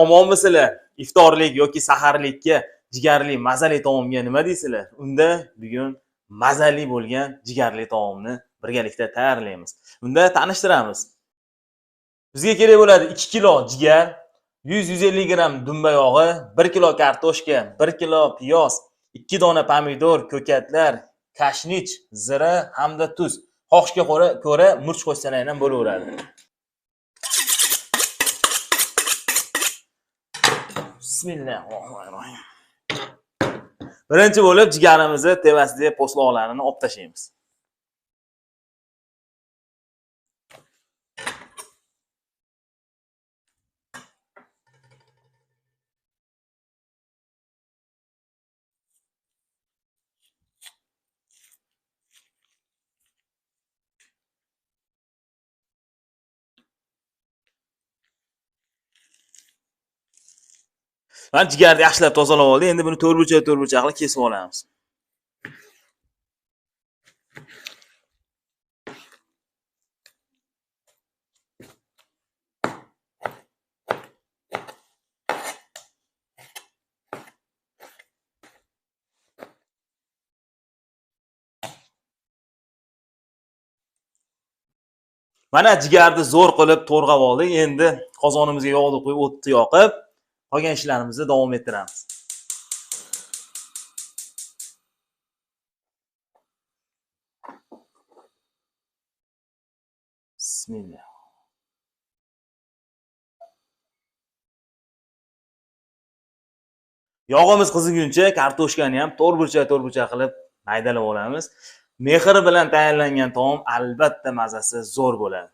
Omonmisizlar? Iftorlik yoki saharlikka jigarli mazali taomga nima deysizlar? Unda bugun mazali bo'lgan jigarli taomni birgalikda tayyorlaymiz. Unda tanishtiramiz. Bizga kerak bo'ladi 2 kilo jigar, 100-150 gram dumba yog'i, 1 kilo kartoshka, 1 kilo piyoz, 2 dona pomidor, ko'katlar, kashnich, zira hamda tuz. Xohishga ko'ra murch qo'shsalar ham bo'laveradi. Bismillahirrohmanirrohim. Birinchi bo'lib jigarimizni tevasidagi po'stloqlarini olib tashlaymiz. Ben jigarni yaxshilab tozalab oldim. Endi buni to'rtburchak qilib kesib olamiz. Mana jigarni zo'r qilib to'rg'ab oldik. Endi qozonimizga yog'ni qo'yib, o'tni yoqib, qolgan ishlarimizni davom ettiramiz. Bismillah. Yog'imiz qiziguncha kartoshkani ham to'rtburchak qilib maydalab olamiz. Mehr bilan tayyorlangan taom albatta mazasi zo'r bo'ladi.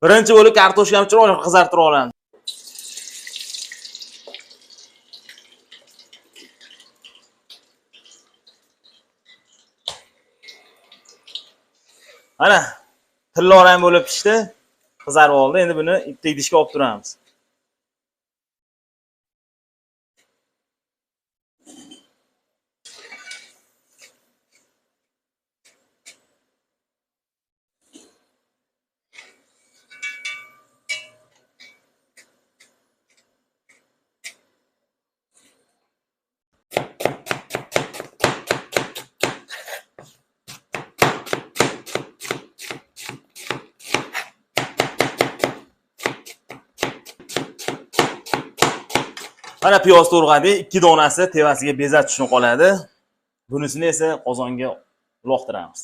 Birinchi bo'lib kartoshkani chiroyli qizartirib olamiz. Mana tilloran bo'lib pishdi, qizarib oldi. Endi buni bitta idishga olib turamiz. Mana piyoz to'rg'adik, 2 donasi tevasiga bezat tushib qoladi. Bunisini esa qozonga uloqtiramiz.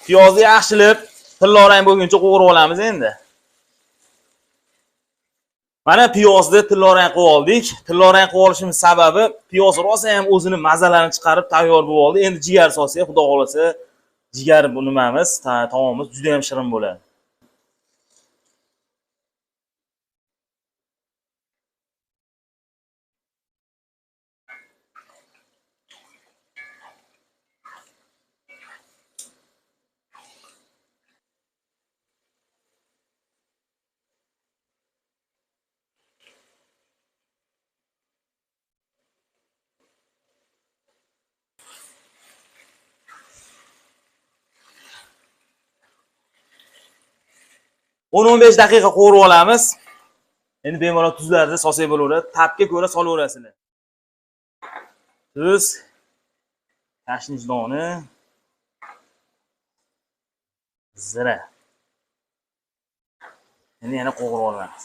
Piyozni yaxshilab tilloran bo'lguncha qovurib olamiz endi. Mana piyozni tilloran qilib oldik. Tilloran qilib olishimiz sababi piyoz rosa ham o'zini mazalarini chiqarib tayyor bo'lib oldi. Endi jigar solsak, xudo xolasa, jigar bu nimamiz, taomimiz juda ham shirin bo'ladi. O'n 15 daqiqa qovurib olamiz. Endi bemalol tuzlarni solsak bo'laveradi. Tapga ko'ra solaverasizlar. Tuz, kashnich doni, zira. Endi yana qovurib olamiz.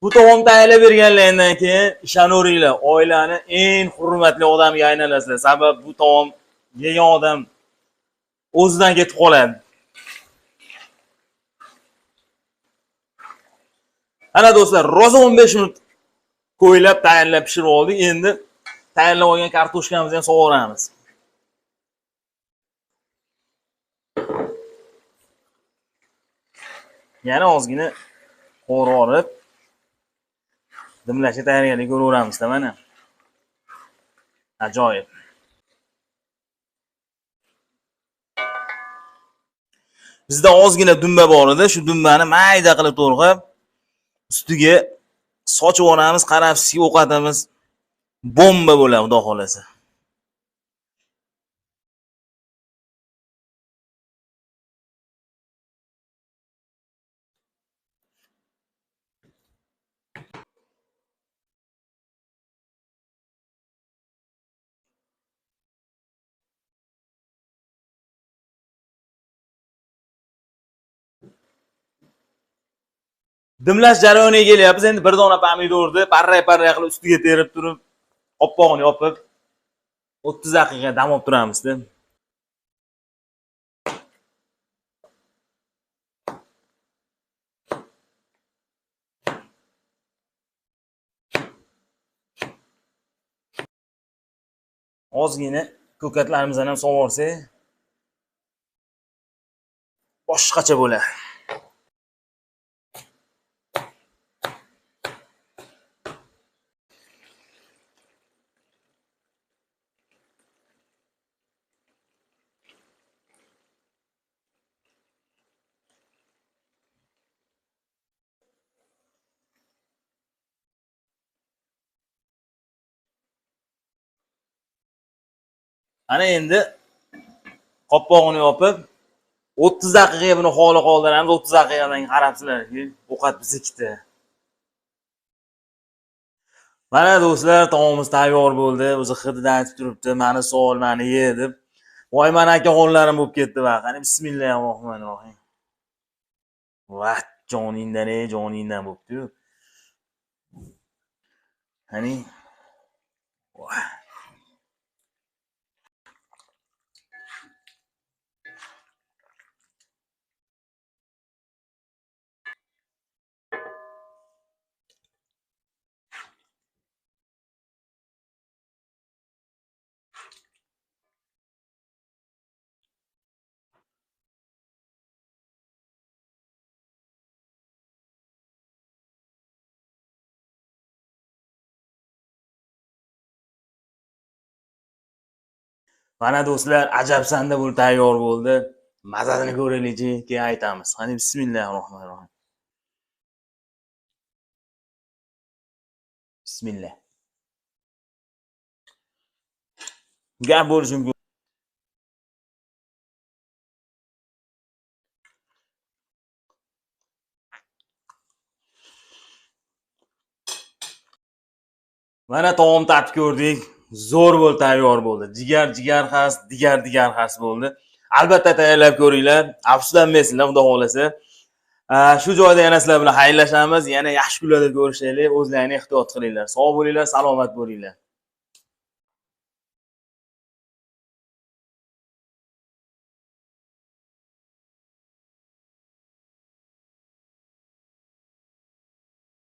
Bu taom tayyorlab berganlardan keyin ishonaveringlar, oilani eng hurmatli odamga aylanasizlar. Sababi bu taom yegan odam o'zidan ketib qoladi. Ana do'stlar, rosa 15 minut qo'ylab tayyorlab pishirib oldik. Endi tayyorlab olgan kartoshkamizni ham sovoramiz. Yana ozgina qovurib olib, dimlashga tayyorgarlik ko'raveramiz-da mana. Ajoyib. Bizda ozgina dumba bor edi. Shu dumbani mayda qilib to'g'rab, ustiga sochib olamiz, qarabsizki o'qatamiz. Bomba bo'ladi, xudo xolasa. Dimlash jarayoniga kelyapmiz. Endi bir dona pomidorni parray-parray qilib ustiga terib turib, oppog'ini yopib 30 daqiqa dam olib turamiz-da. Ozgina ko'katlarimizni ham solib olsak, boshqacha bo'ladi. Ana endi qoppog'ini yopib 30 daqiqaga buni holi qoldiramiz. 30 daqiqadan keyin qarabsizlarki, ovqat biznikida. Mana do'stlar, taomimiz tayyor bo'ldi. O'zi hididan aytib turibdi, "Mani sol, mani ye" deb. Voy, mana aka qo'llarim bo'lib ketdi va qani bismillahirrohmanirrohim. Va joningdan, joningdan bo'libdi-yu. Qani mana do'stlar, ajabsanda bo'lib tayyor bo'ldi. Mazasini ko'raylikchi, keyin aytamiz. Qani bismillahirrohmanirrohim. Bismillah. Gap bo'lishi mumkin. Mana taom tatib ko'rdik. Zo'r bo'lib tayyor bo'ldi. Jigar xas, digar xas bo'ldi. Albatta tayyorlab ko'ringlar. Afsuslanmaysizlar, xudo xolasa. Shu joyda yana sizlar bilan xayrlashamiz. Yana yaxshi kunlarda ko'rishaylik. O'zlaringizni ehtiyot qilinglar. Sog' bo'linglar, salomat bo'linglar.